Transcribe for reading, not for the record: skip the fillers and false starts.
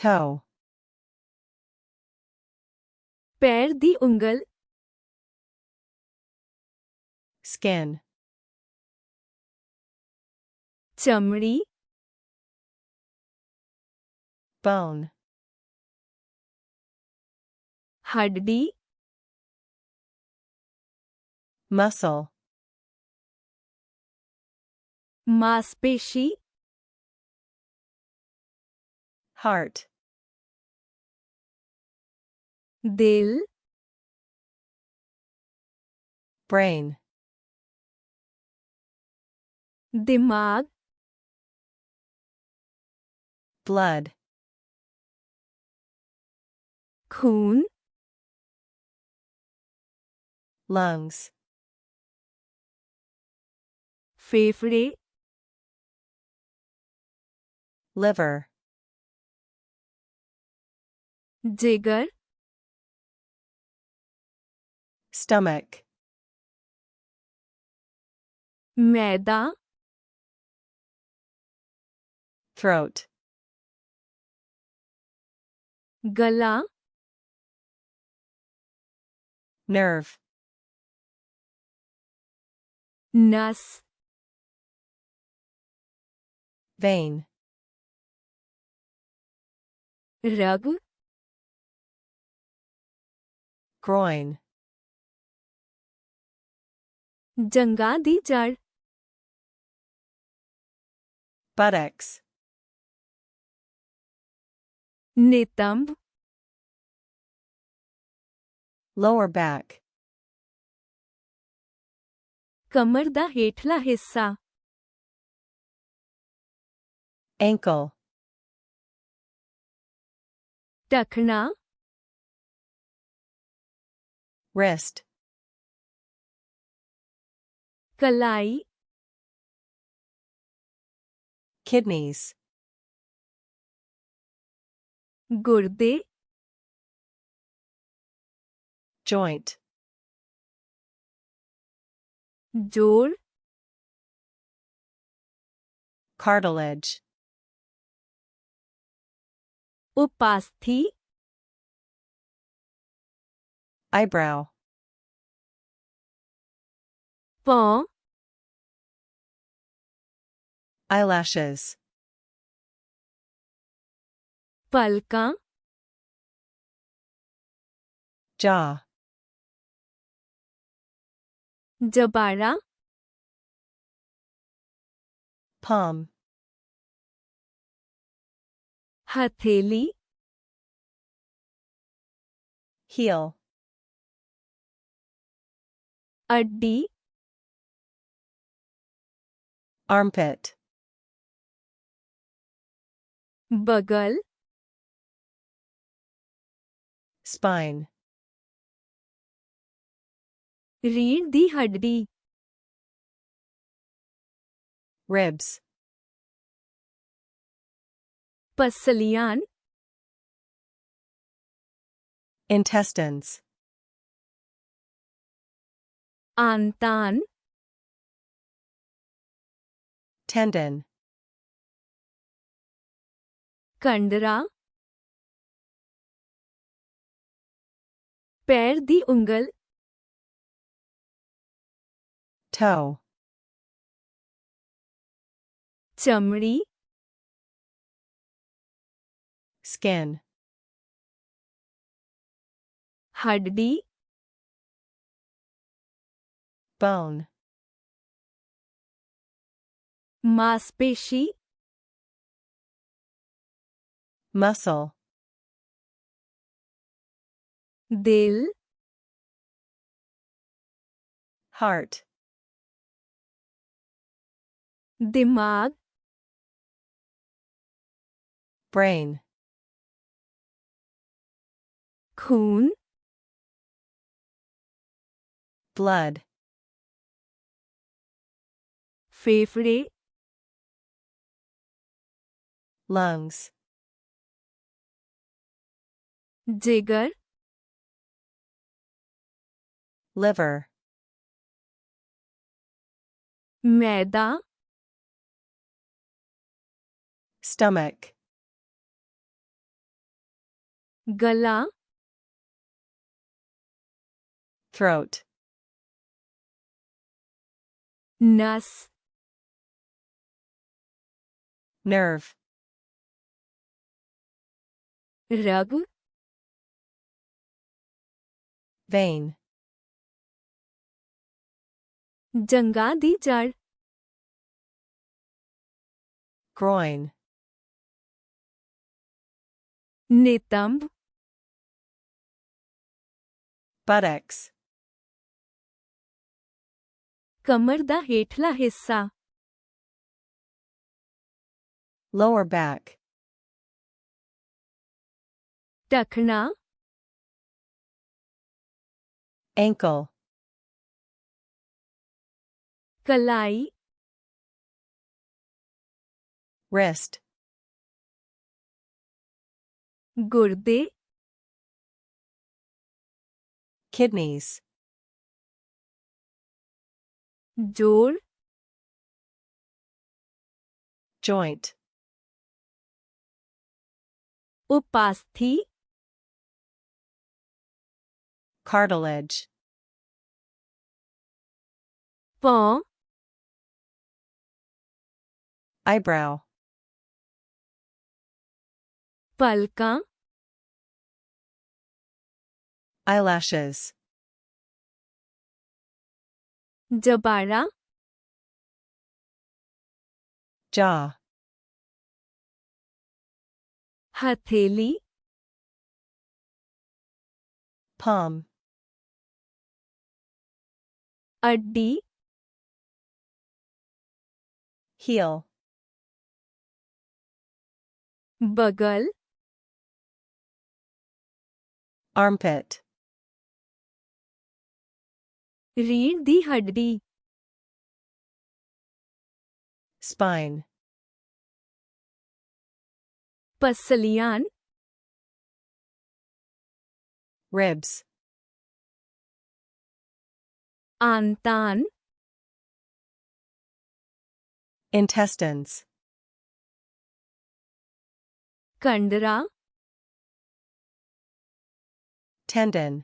toe, ਪੈਰ ਦੀ ਉਂਗਲ, skin, ਚਮੜੀ, bone, ਹੱਡੀ, muscle, ਮਾਸਪੇਸ਼ੀ, heart, ਦਿਲ, brain, ਦਿਮਾਗ, blood, ਖੂਨ, lungs, ਫੇਫੜੇ, liver, ਜਿਗਰ, stomach, ਮੈਦਾ, throat, ਗਲਾ, nerve, ਨਸ, vein, ਰਗ, groin, ਜੰਗਾਂ ਦੀ ਜੜ, buttocks, ਨਿਤੰਬ, lower back, ਕਮਰ ਦਾ ਹੇਠਲਾ ਹਿੱਸਾ, ankle, ਟਖਣਾ, wrist, ਕਲਾਈ, kidneys, ਗੁਰਦੇ, joint, ਜੋੜ, cartilage, ਉਪਾਸਥੀ, eyebrow, ਭੌਂ, eyelashes, ਪਲਕਾਂ, jaw, ਜਬਾੜਾ, palm, ਹਥੇਲੀ, heel, ਅੱਡੀ, armpit, ਬਗਲ, spine, ਰੀੜ੍ਹ ਦੀ ਹੱਡੀ, ribs, ਪਸਲੀਆਂ, intestines, ਆਂਤਾਂ, tendon, ਕੰਡਰਾ, ਪੈਰ ਦੀ ਉਂਗਲ, toe, ਚਮੜੀ, skin, ਹੱਡੀ, bone, ਮਾਸਪੇਸ਼ੀ, muscle, ਦਿਲ, heart, ਦਿਮਾਗ, brain, ਖੂਨ, blood, ਫੇਫੜੇ, lungs, ਜਿਗਰ, liver, ਮੈਦਾ, stomach, ਗਲਾ throat, ਨਸ nerve, ਰਗ vein, ਜੰਗਾਂ ਦੀ ਜੜ groin, ਨਿਤੰਬ buttocks, ਕਮਰ ਦਾ ਹੇਠਲਾ ਹਿੱਸਾ lower back, ਟਖਣਾ ankle, ਕਲਾਈ wrist, ਗੁਰਦੇ kidneys, ਜੋੜ joint, ਉਪਾਸਥੀ cartilage, ਭੌਂ eyebrow, ਪਲਕਾਂ eyelashes, ਜਬਾੜਾ jaw, ਹਥੇਲੀ palm, ਅੱਡੀ heel, ਬਗਲ armpit, ਰੀੜ੍ਹ ਦੀ ਹੱਡੀ spine, ਪਸਲੀਆਂ ribs, ਆਂਤਾਂ intestines, ਕੰਡਰਾ tendon,